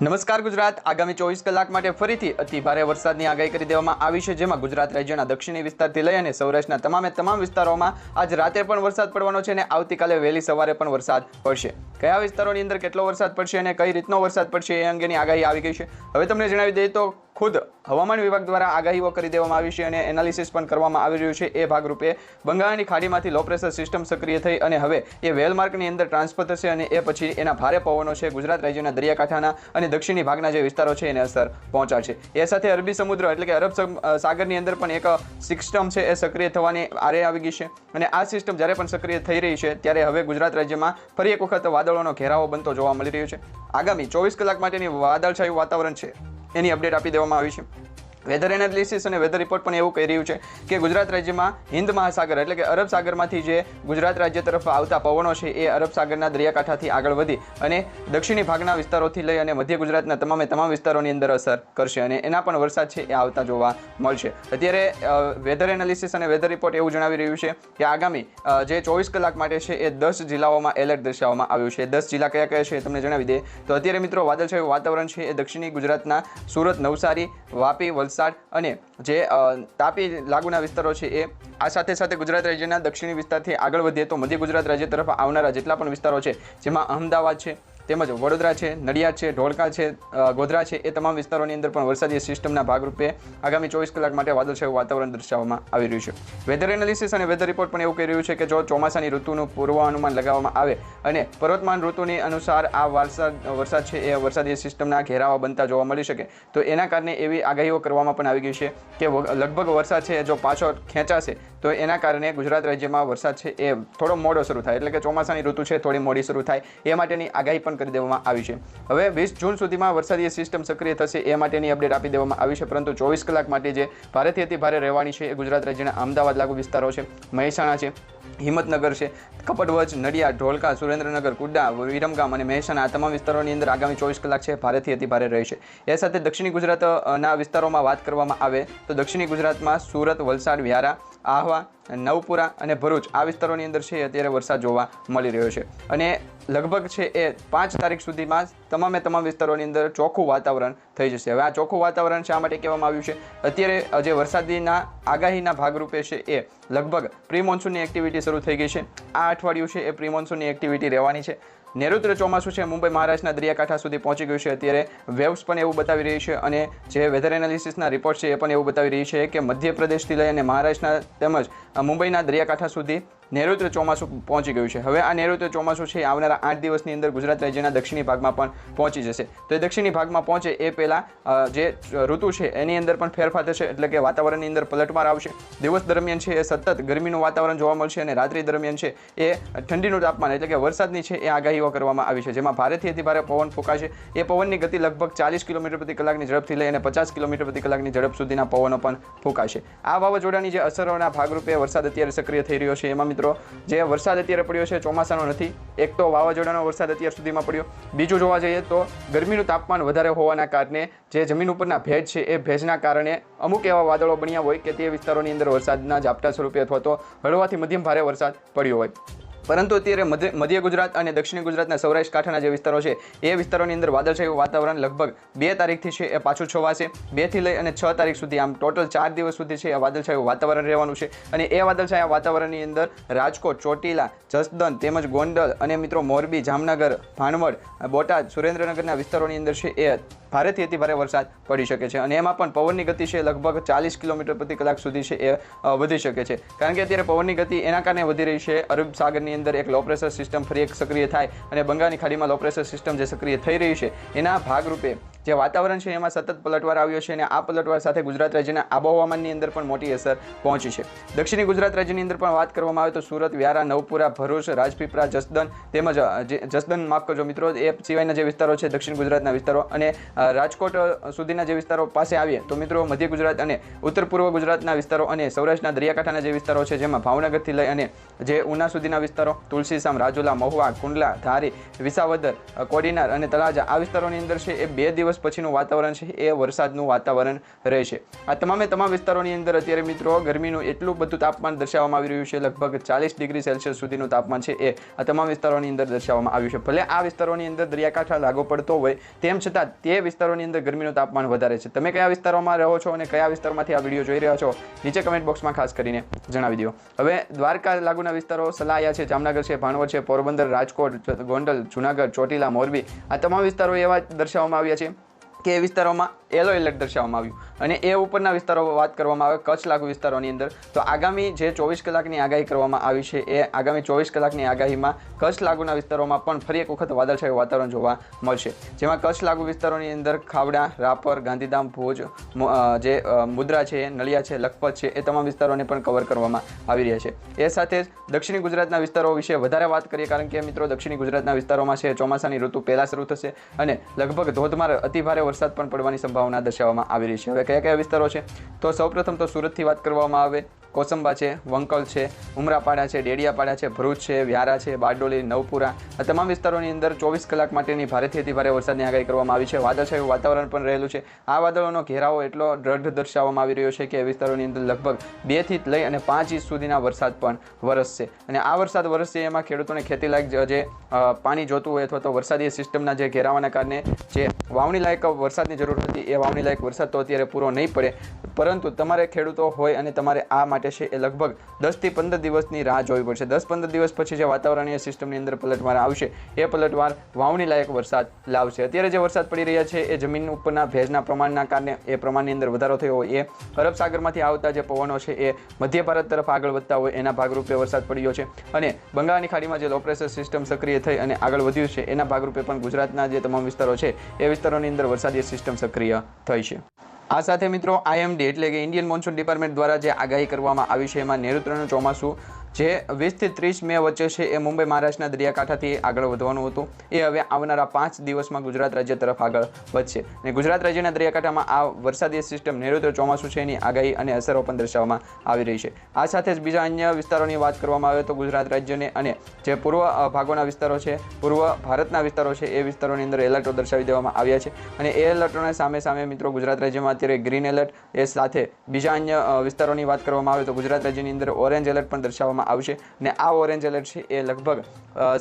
નમસ્કાર ગુજરાત આગામી 24 કલાક માટે ફરીથી અતિ ભારે વરસાદની આગાહી કરી દેવામાં આવી છે, જેમાં ગુજરાત રાજ્યના દક્ષિણી વિસ્તારથી લઈ અને સૌરાષ્ટ્રના તમામ વિસ્તારોમાં આજ રાતે પણ વરસાદ પડવાનો છે અને આવતીકાલે વહેલી સવારે પણ વરસાદ પડશે। કયા વિસ્તારોની અંદર કેટલો વરસાદ પડશે અને કઈ રીતનો વરસાદ પડશે એ અંગેની આગાહી આવી ગઈ છે। હવે તમને જણાવી દઈએ તો ખુદ હવામાન વિભાગ દ્વારા આગાહીઓ કરી દેવામાં આવી છે અને એનાલિસિસ પણ કરવામાં આવી રહ્યું છે। એ ભાગરૂપે બંગાળની ખાડીમાંથી લો પ્રેશર સિસ્ટમ સક્રિય થઈ અને હવે એ વેલમાર્કની અંદર ટ્રાન્સફર થશે અને એ પછી એના ભારે પવનો છે ગુજરાત રાજ્યના દરિયાકાંઠાના અને દક્ષિણી ભાગના જે વિસ્તારો છે એને અસર પહોંચાડશે। એ સાથે અરબી સમુદ્ર એટલે કે અરબ સાગરની અંદર પણ એક સિસ્ટમ છે એ સક્રિય થવાની આરે આવી ગઈ છે અને આ સિસ્ટમ જ્યારે પણ સક્રિય થઈ રહી છે ત્યારે હવે ગુજરાત રાજ્યમાં ફરી એક વખત વાદળોનો ઘેરાવો બનતો જોવા મળી રહ્યો છે। આગામી 24 કલાક માટેની વાદળછાયું વાતાવરણ છે એની અપડેટ આપી દેવામાં આવી છે। વેધર એનાલિસિસ અને વેધર રિપોર્ટ પણ એવું કહી રહ્યું છે કે ગુજરાત રાજ્યમાં હિન્દ મહાસાગર એટલે કે અરબ સાગરમાંથી જે ગુજરાત રાજ્ય તરફ આવતા પવનો છે એ અરબ સાગરના દરિયાકાંઠાથી આગળ વધી અને દક્ષિણી ભાગના વિસ્તારોથી લઈ અને મધ્ય ગુજરાતના તમામ વિસ્તારોની અંદર અસર કરશે અને એના પણ વરસાદ છે એ આવતા જોવા મળશે। અત્યારે વેધર એનાલિસિસ અને વેધર રિપોર્ટ એવું જણાવી રહ્યું છે કે આગામી જે 24 કલાક માટે છે એ 10 જિલ્લાઓમાં એલર્ટ દર્શાવવામાં આવ્યું છે। 10 જિલ્લા કયા કયા છે તમને જણાવી દે તો અત્યારે મિત્રો વાદળછાયું વાતાવરણ છે એ દક્ષિણી ગુજરાતના સુરત, નવસારી, વાપી, વલસાડ અને જે તાપી લાગુના વિસ્તારો છે એ આ સાથે ગુજરાત રાજ્યના દક્ષિણી વિસ્તારથી આગળ વધીએ તો મધ્ય ગુજરાત રાજ્ય તરફ આવનારા જેટલા પણ વિસ્તારો છે જેમાં અમદાવાદ છે તેમજ વડોદરા છે, નડિયાદ છે, ઢોળકા છે, ગોધરા છે એ તમામ વિસ્તારોની અંદર પણ વરસાદી સિસ્ટમના ભાગરૂપે આગામી 24 કલાક માટે વાદળછાયું વાતાવરણ દર્શાવવામાં આવી રહ્યું છે। વેધર એનાલિસિસ અને વેધર રિપોર્ટ પણ એવું કહી રહ્યું છે કે જો ચોમાસાની ઋતુનું પૂર્વાનુમાન લગાવવામાં આવે અને પર્વતમાન ઋતુની અનુસાર આ વરસાદ છે એ વરસાદી સિસ્ટમના ઘેરાવા બનતા જોવા મળી શકે તો એના કારણે એવી આગાહીઓ કરવામાં પણ આવી ગઈ છે કે લગભગ વરસાદ છે જો પાછો ખેંચાશે તો એના કારણે ગુજરાત રાજ્યમાં વરસાદ છે એ થોડો મોડો શરૂ થાય એટલે કે ચોમાસાની ઋતુ છે થોડી મોડી શરૂ થાય એ માટેની આગાહી પણ કરી દેવામાં આવી છે। હવે 20 જૂન સુધીમાં વરસાદી સિસ્ટમ સક્રિય થશે એ માટેની અપડેટ આપી દેવામાં આવી છે, પરંતુ 24 કલાક માટે જે ભારેથી અતિ ભારે રહેવાની છે એ ગુજરાત રાજ્યના અમદાવાદ લાગુ વિસ્તારો છે, મહેસાણા છે, હિંમતનગર છે, કપડવંજ, નડિયાદ, ઢોલકા, સુરેન્દ્રનગર, કુડા, વિરમગામ અને મહેસાણા આ તમામ વિસ્તારોની અંદર આગામી 24 કલાક છે ભારેથી અતિ ભારે રહેશે। એ સાથે દક્ષિણી ગુજરાતના વિસ્તારોમાં વાત કરવામાં આવે તો દક્ષિણી ગુજરાતમાં સુરત, વલસાડ, વ્યારા, આહવા, નવપુરા અને ભરૂચ આ વિસ્તારોની અંદર છે અત્યારે વરસાદ જોવા મળી રહ્યો છે અને લગભગ છે એ 5 તારીખ સુધીમાં તમામ વિસ્તારોની અંદર ચોખ્ખું વાતાવરણ થઈ જશે। હવે આ ચોખ્ખું વાતાવરણ શા માટે કહેવામાં આવ્યું છે? અત્યારે જે વરસાદીના આગાહીના ભાગરૂપે છે એ લગભગ પ્રી મોન્સૂનની એક્ટિવિટી શરૂ થઈ ગઈ છે। આ અઠવાડિયું છે એ પ્રી મોન્સૂનની એક્ટિવિટી રહેવાની છે। નૈઋત્ય ચોમાસું છે મુંબઈ મહારાષ્ટ્રના દરિયાકાંઠા સુધી પહોંચી ગયું છે। અત્યારે વેવ્સ પણ એવું બતાવી રહી છે અને જે વેધર એનાલિસિસના રિપોર્ટ છે એ પણ એવું બતાવી રહી છે કે મધ્યપ્રદેશથી લઈ અને મહારાષ્ટ્રના તેમજ મુંબઈના દરિયાકાંઠા સુધી નૈઋત્ય ચોમાસું પહોંચી ગયું છે। હવે આ નૈઋત્ય ચોમાસું છે આવનારા 8 દિવસની અંદર ગુજરાત રાજ્યના દક્ષિણી ભાગમાં પણ પહોંચી જશે। તો એ દક્ષિણી ભાગમાં પહોંચે એ પહેલાં જે ઋતુ છે એની અંદર પણ ફેરફાર થશે એટલે કે વાતાવરણની અંદર પલટવાર આવશે। દિવસ દરમિયાન છે એ સતત ગરમીનું વાતાવરણ જોવા મળશે અને રાત્રિ દરમિયાન છે એ ઠંડીનું તાપમાન એટલે કે વરસાદની છે એ આગાહીઓ કરવામાં આવી છે, જેમાં ભારેથી અતિ ભારે પવન ફૂંકાશે। એ પવનની ગતિ લગભગ 40 કિલોમીટર પ્રતિ કલાકની ઝડપથી લઈ અને 50 કિલોમીટર પ્રતિ કલાકની ઝડપ સુધીના પવનો પણ ફૂંકાશે। આ વાવાઝોડાની જે અસરોના ભાગરૂપે વરસાદ અત્યારે સક્રિય થઈ રહ્યો છે એમાં મિત્રો જે વરસાદ અત્યારે પડ્યો છે ચોમાસાનો નથી, એક તો વાવાઝોડાનો વરસાદ અત્યાર સુધીમાં પડ્યો, બીજું જોવા જઈએ તો ગરમીનું તાપમાન વધારે હોવાના કારણે જે જમીન ઉપરના ભેજ છે એ ભેજના કારણે અમુક એવા વાદળો બન્યા હોય કે તે વિસ્તારોની અંદર વરસાદના ઝાપટા સ્વરૂપે અથવા તો હળવાથી મધ્યમ ભારે વરસાદ પડ્યો હોય, પરંતુ અત્યારે મધ્ય ગુજરાત અને દક્ષિણ ગુજરાતના સૌરાષ્ટ્ર કાંઠાના જે વિસ્તારો છે એ વિસ્તારોની અંદર વાદળછાયું વાતાવરણ લગભગ 2 તારીખથી છે એ પાછું છવાશે। 2 થી લઈ અને 6 તારીખ સુધી આમ ટોટલ 4 દિવસ સુધી છે એ વાદળછાયું વાતાવરણ રહેવાનું છે અને એ વાદળછાયા વાતાવરણની અંદર રાજકોટ, ચોટીલા, જસદન તેમજ ગોંડલ અને મિત્રો મોરબી, જામનગર, ભાણવડ, બોટાદ, સુરેન્દ્રનગરના વિસ્તારોની અંદર છે એ ભારેથી અતિ ભારે વરસાદ પડી શકે છે અને એમાં પણ પવનની ગતિ છે લગભગ 40 કિલોમીટર પ્રતિ કલાક સુધી છે એ વધી શકે છે, કારણ કે અત્યારે પવનની ગતિ એના કારણે વધી રહી છે અરબ સાગરની અંદર એક લો પ્રેશર સિસ્ટમ ફરી એક સક્રિય થાય અને બંગાળની ખાડીમાં લો પ્રેશર સિસ્ટમ જે સક્રિય થઈ રહી છે એના ભાગરૂપે જે વાતાવરણ છે એમાં સતત પલટવાર આવ્યો છે અને આ પલટવાર સાથે ગુજરાત રાજ્યના આબોહવામાનની અંદર પણ મોટી અસર પહોંચી છે। દક્ષિણી ગુજરાત રાજ્યની અંદર પણ વાત કરવામાં આવે તો સુરત, વ્યારા, નવપુરા, ભરૂચ, રાજપીપળા, જસદન તેમજ જસદન માફ કરજો મિત્રો એ સિવાયના જે વિસ્તારો છે દક્ષિણ ગુજરાતના વિસ્તારો અને રાજકોટ સુધીના જે વિસ્તારો પાસે આવીએ તો મિત્રો મધ્ય ગુજરાત અને ઉત્તર પૂર્વ ગુજરાતના વિસ્તારો અને સૌરાષ્ટ્રના દરિયાકાંઠાના જે વિસ્તારો છે જેમાં ભાવનગરથી લઈ અને જે ઉના સુધીના વિસ્તારો, તુલસીસામ, રાજુલા, મહુવા, કુંડલા, ધારી, વિસાવદર, કોડીનાર અને તળાજા આ વિસ્તારોની અંદર છે એ 2 દિવસ દિવસ પછીનું વાતાવરણ છે એ વરસાદનું વાતાવરણ રહેશે। આ તમામ વિસ્તારોની અંદર અત્યારે મિત્રો ગરમીનું એટલું બધું તાપમાન દર્શાવવામાં આવી રહ્યું છે, લગભગ 40 ડિગ્રી સેલ્સિયસ સુધીનું તાપમાન છે એ આ તમામ વિસ્તારોની અંદર દર્શાવવામાં આવ્યું છે। ભલે આ વિસ્તારોની અંદર દરિયાકાંઠા લાગુ પડતો હોય તેમ છતાં તે વિસ્તારોની અંદર ગરમીનું તાપમાન વધારે છે। તમે કયા વિસ્તારોમાં રહો છો અને કયા વિસ્તારમાંથી આ વિડીયો જોઈ રહ્યા છો નીચે કમેન્ટ બોક્સમાં ખાસ કરીને જણાવી દો। હવે દ્વારકા લાગુના વિસ્તારો સલાયા છે, જામનગર છે, ભાણવડ છે, પોરબંદર, રાજકોટ, ગોંડલ, જુનાગઢ, ચોટીલા, મોરબી આ તમામ વિસ્તારો એવા દર્શાવવામાં આવ્યા છે કે એ વિસ્તારોમાં યલો એલર્ટ દર્શાવવામાં આવ્યું। અને એ ઉપરના વિસ્તારો વાત કરવામાં આવે કચ્છ લાગુ વિસ્તારોની અંદર તો આગામી જે 24 કલાકની આગાહી કરવામાં આવી છે એ આગામી 24 કલાકની આગાહીમાં કચ્છ લાગુના વિસ્તારોમાં પણ ફરી એક વખત વાદળછાયું વાતાવરણ જોવા મળશે, જેમાં કચ્છ લાગુ વિસ્તારોની અંદર ખાવડા, રાપર, ગાંધીધામ, ભુજ, જે મુદ્રા છે, નલિયા છે, લખપત છે એ તમામ વિસ્તારોને પણ કવર કરવામાં આવી રહ્યા છે। એ સાથે જ દક્ષિણી ગુજરાતના વિસ્તારો વિશે વધારે વાત કરીએ કારણ કે મિત્રો દક્ષિણી ગુજરાતના વિસ્તારોમાં છે ચોમાસાની ઋતુ પહેલાં શરૂ થશે અને લગભગ ધોધમાર અતિભારે વરસાદ પણ પડવાની સંભાવના દર્શાવવામાં આવી રહી છે। હવે કયા કયા વિસ્તારો છે તો સૌપ્રથમ તો સુરતથી વાત કરવામાં આવે, કોસંબા છે, વંકલ છે, ઉમરાપાડા છે, ડેડિયાપાડા છે, ભરૂચ છે, વ્યારા છે, બારડોલી, નવપુરા આ તમામ વિસ્તારોની અંદર 24 કલાક માટેની ભારેથી અતિભારે વરસાદની આગાહી કરવામાં આવી છે। વાદળછાયું વાતાવરણ પણ રહેલું છે। આ વાદળોનો ઘેરાવો એટલો દ્રઢ દર્શાવવામાં આવી રહ્યો છે કે વિસ્તારોની અંદર લગભગ 2 થી લઈ અને 5 ઇંચ સુધીના વરસાદ પણ વરસશે અને આ વરસાદ વરસશે એમાં ખેડૂતોને ખેતીલાયક જે પાણી જોતું હોય અથવા તો વરસાદી સિસ્ટમના જે ઘેરાવાના કારણે જે વાવણી લાયક વરસાદની જરૂર હતી એ વાવણી લાયક વરસાદ તો અત્યારે પૂરો નહીં પડે, પરંતુ તમારે ખેડૂતો હોય અને તમારે આ માટે છે એ લગભગ 10 થી 15 દિવસની રાહ જોવી પડશે। 10-15 દિવસ પછી જે વાતાવરણીય સિસ્ટમની અંદર પલટવાર આવશે એ પલટવાર વાવણી લાયક વરસાદ લાવશે। અત્યારે જે વરસાદ પડી રહ્યા છે એ જમીન ઉપરના ભેજના પ્રમાણના કારણે એ પ્રમાણની અંદર વધારો થયો હોય એ અરબ સાગરમાંથી આવતા જે પવનો છે એ મધ્ય ભારત તરફ આગળ વધતા હોય એના ભાગરૂપે વરસાદ પડ્યો છે અને બંગાળની ખાડીમાં જે લો પ્રેશર સિસ્ટમ સક્રિય થઈ અને આગળ વધ્યું છે એના ભાગરૂપે પણ ગુજરાતના જે તમામ વિસ્તારો છે એ વિસ્તારોની અંદર વરસાદી સિસ્ટમ સક્રિય થઈ છે। આ સાથે મિત્રો IMD એટલે કે ઇન્ડિયન મોન્સૂન ડિપાર્ટમેન્ટ દ્વારા જે આગાહી કરવામાં આવી છે એમાં નૈઋત્યનું ચોમાસું જે 20 થી 30 મે વચ્ચે છે એ મુંબઈ મહારાષ્ટ્રના દરિયાકાંઠાથી આગળ વધવાનું હતું એ હવે આવનારા 5 દિવસમાં ગુજરાત રાજ્ય તરફ આગળ વધશે અને ગુજરાત રાજ્યના દરિયાકાંઠામાં આ વરસાદી સિસ્ટમ નૈઋત્ય ચોમાસું છે એની આગાહી અને અસરો પણ દર્શાવવામાં આવી રહી છે। આ સાથે જ બીજા અન્ય વિસ્તારોની વાત કરવામાં આવે તો ગુજરાત રાજ્યને અને જે પૂર્વ ભાગોના વિસ્તારો છે, પૂર્વ ભારતના વિસ્તારો છે એ વિસ્તારોની અંદર એલર્ટો દર્શાવી દેવામાં આવ્યા છે અને એ એલર્ટોના સામે મિત્રો ગુજરાત રાજ્યમાં અત્યારે ગ્રીન એલર્ટ એ સાથે બીજા અન્ય વિસ્તારોની વાત કરવામાં આવે તો ગુજરાત રાજ્યની અંદર ઓરેન્જ એલર્ટ પણ દર્શાવવામાં આવશે અને આ ઓરેન્જ એલર્ટ છે એ લગભગ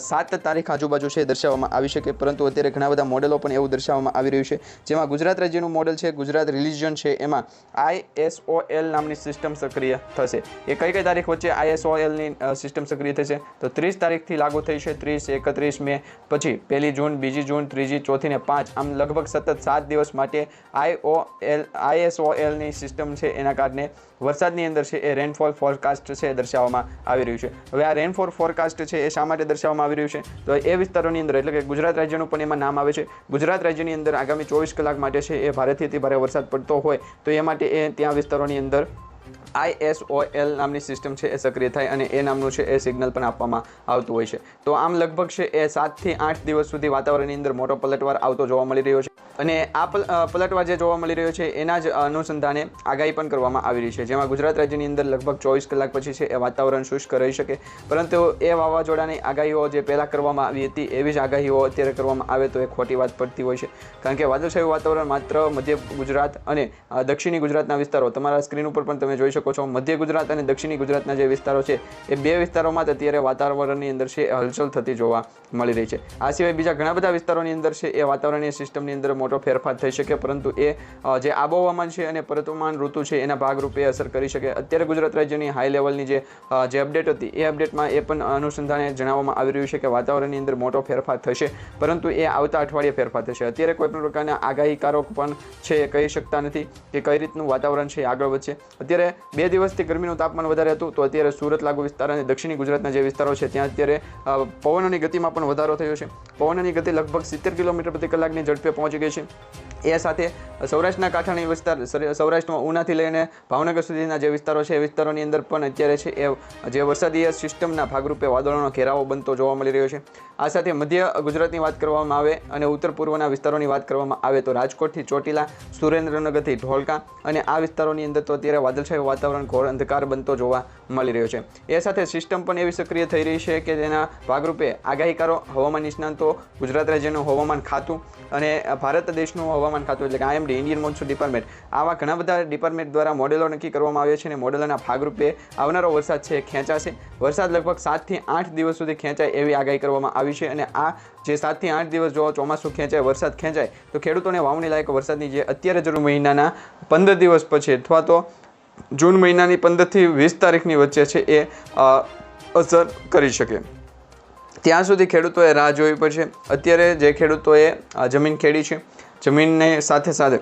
7 તારીખ આજુબાજુ છે દર્શાવવામાં આવી શકે, પરંતુ અત્યારે ઘણા બધા મોડેલો પણ એવું દર્શાવવામાં આવી રહ્યું છે જેમાં ગુજરાત રાજ્યનું મોડેલ છે ગુજરાત રિલિજન છે એમાં ISOL નામની સિસ્ટમ સક્રિય થશે। એ કઈ તારીખ વચ્ચે ISOLની સિસ્ટમ સક્રિય થશે તો 30 તારીખથી લાગુ થઈ છે, 30, 31 મે પછી 1 જૂન, 2 જૂન, 3, 4 ને 5 આમ લગભગ સતત 7 દિવસ માટે ISOLની સિસ્ટમ છે એના કારણે વરસાદની અંદર છે એ રેનફોલ ફોરકાસ્ટ છે દર્શાવવામાં આવી રહ્યું છે। હવે આ રેનફોલ ફોરકાસ્ટ છે એ શા માટે દર્શાવવામાં આવી રહ્યું છે તો એ વિસ્તારોની અંદર એટલે કે ગુજરાત રાજ્યનું પણ એમાં નામ આવે છે। ગુજરાત રાજ્યની અંદર આગામી 24 કલાક માટે છે એ ભારેથી અતિ ભારે વરસાદ પડતો હોય તો એ માટે એ ત્યાં વિસ્તારોની અંદર ISOL નામની સિસ્ટમ છે એ સક્રિય થાય અને એ નામનું છે એ સિગ્નલ પણ આપવામાં આવતું હોય છે। તો આમ લગભગ છે એ 7 થી 8 દિવસ સુધી વાતાવરણની અંદર મોટો પલટવાર આવતો જોવા મળી રહ્યો છે અને આ પલટવાર જે જોવા મળી રહ્યો છે એના જ અનુસંધાને આગાહી પણ કરવામાં આવી રહી છે, જેમાં ગુજરાત રાજ્યની અંદર લગભગ 24 કલાક પછી છે એ વાતાવરણ શુષ્ક રહી શકે, પરંતુ એ વાવાઝોડાની આગાહીઓ જે પહેલાં કરવામાં આવી હતી એવી જ આગાહીઓ અત્યારે કરવામાં આવે તો એ ખોટી વાત પડતી હોય છે, કારણ કે વાદળછાયું વાતાવરણ માત્ર મધ્ય ગુજરાત અને દક્ષિણી ગુજરાતના વિસ્તારો તમારા સ્ક્રીન ઉપર પણ તમે જોઈ શકો છો, મધ્ય ગુજરાત અને દક્ષિણી ગુજરાતના જે વિસ્તારો છે એ બે વિસ્તારોમાં અત્યારે વાતાવરણની અંદર છે હલચલ થતી જોવા મળી રહી છે। આ સિવાય બીજા ઘણા બધા વિસ્તારોની અંદર છે એ વાતાવરણીય સિસ્ટમની અંદર મોટો ફેરફાર થઈ શકે, પરંતુ એ જે આબોહવામાન છે અને વર્તમાન ઋતુ છે એના ભાગરૂપે અસર કરી શકે। અત્યારે ગુજરાત રાજ્યની હાઈ લેવલની જે અપડેટ હતી એ અપડેટમાં એ પણ અનુસંધાને જણાવવામાં આવી રહ્યું છે કે વાતાવરણની અંદર મોટો ફેરફાર થશે, પરંતુ એ આવતા અઠવાડિયે ફેરફાર થશે। અત્યારે કોઈ પણ પ્રકારના આગાહીકારો પણ છે એ કહી શકતા નથી કે કઈ રીતનું વાતાવરણ છે આગળ વધશે। અત્યારે 2 દિવસથી ગરમીનું તાપમાન વધારે હતું તો અત્યારે સુરત લાગુ વિસ્તાર અને દક્ષિણી ગુજરાતના જે વિસ્તારો છે ત્યાં અત્યારે પવનોની ગતિમાં પણ વધારો થયો છે। પવનોની ગતિ લગભગ 70 કિલોમીટર પ્રતિ કલાકની ઝડપે પહોંચી ગઈ છે। એ સાથે સૌરાષ્ટ્રના કાંઠાની વિસ્તાર સૌરાષ્ટ્રમાં ઉનાથી લઈને ભાવનગર સુધીના જે વિસ્તારો છે એ વિસ્તારોની અંદર પણ અત્યારે છે એ જે વરસાદીય સિસ્ટમના ભાગરૂપે વાદળોનો ઘેરાવો બનતો જોવા મળી રહ્યો છે। આ સાથે મધ્ય ગુજરાતની વાત કરવામાં આવે અને ઉત્તર પૂર્વના વિસ્તારોની વાત કરવામાં આવે તો રાજકોટથી ચોટીલા, સુરેન્દ્રનગરથી ઢોલકા અને આ વિસ્તારોની અંદર તો અત્યારે વાદળછાયું વાતાવરણ ઘોર અંધકાર બનતો જોવા મળી રહ્યો છે। એ સાથે સિસ્ટમ પણ એવી સક્રિય થઈ રહી છે કે તેના ભાગરૂપે આગાહીકારો, હવામાન નિષ્ણાંતો, ગુજરાત રાજ્યનું હવામાન ખાતું અને ભારત દેશનું હવામાન હવામાન ખાતું એટલે કે IMD ઇન્ડિયન મોન્સૂન ડિપાર્ટમેન્ટ આવા ઘણા બધા ડિપાર્ટમેન્ટ દ્વારા મોડેલો નક્કી કરવામાં આવ્યા છે અને મોડેલોના ભાગરૂપે આવનારો વરસાદ છે એ ખેંચાશે. વરસાદ લગભગ 7 થી 8 દિવસ સુધી ખેંચાય એવી આગાહી કરવામાં આવી છે અને આ જે 7 થી 8 દિવસ જો ચોમાસું ખેંચાય, વરસાદ ખેંચાય તો ખેડૂતોને વાવણી લાયક વરસાદની જે અત્યારે જૂન મહિનાના 15 દિવસ પછી અથવા તો જૂન મહિનાની 15 થી 20 તારીખની વચ્ચે છે એ અસર કરી શકે. ત્યાં સુધી ખેડૂતોએ રાહ જોવી પડશે. અત્યારે જે ખેડૂતોએ જમીન ખેડી છે, જમીનને સાથે સાથે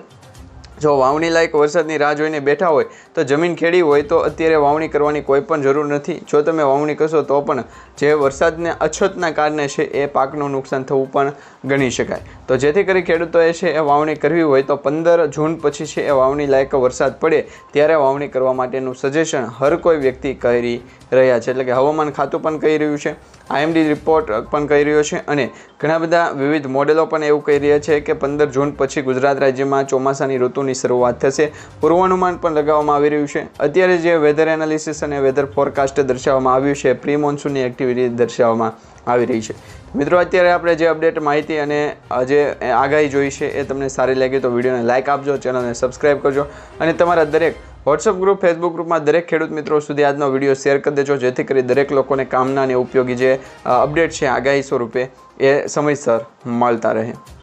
જો વાવણી લાયક વરસાદની રાહ જોઈને બેઠા હોય તો જમીન ખેડી હોય તો અત્યારે વાવણી કરવાની કોઈ પણ જરૂર નથી. જો તમે વાવણી કરશો તો પણ જે વરસાદને અછતના કારણે છે એ પાકનું નુકસાન થવું પણ ગણી શકાય. તો જેથી કરી ખેડૂતોએ છે એ વાવણી કરવી હોય તો 15 જૂન પછી છે એ વાવણી લાયક વરસાદ પડે ત્યારે વાવણી કરવા માટેનું સજેશન હર કોઈ વ્યક્તિ કરી રહ્યા છે. એટલે કે હવામાન ખાતું પણ કહી રહ્યું છે, IMD રિપોર્ટ પણ કહી રહ્યો છે અને ઘણા બધા વિવિધ મોડેલો પણ એવું કહી રહ્યા છે કે 15 જૂન પછી ગુજરાત રાજ્યમાં ચોમાસાની ઋતુની શરૂઆત થશે. પૂર્વાનુમાન પણ લગાવવામાં આવી રહ્યું છે. અત્યારે જે વેધર એનાલિસિસ અને વેધર ફોરકાસ્ટ દર્શાવવામાં આવ્યું છે, પ્રી મોન્સૂનની એક્ટિવિટી દર્શાવવામાં આવી રહી છે. મિત્રો, અત્યારે આપણે જે અપડેટ માહિતી અને જે આગાહી જોઈ છે એ તમને સારી લાગી તો વિડીયોને લાઇક આપજો, ચેનલને સબસ્ક્રાઈબ કરજો અને તમારા દરેક વોટ્સઅપ ગ્રુપ, ફેસબુક ગ્રુપમાં દરેક ખેડૂત મિત્રો સુધી આજનો વિડીયો શેર કરી દેજો, જેથી કરી દરેક લોકોને કામના અને ઉપયોગી જે અપડેટ છે આગાહી સ્વરૂપે એ સમયસર મળતા રહે.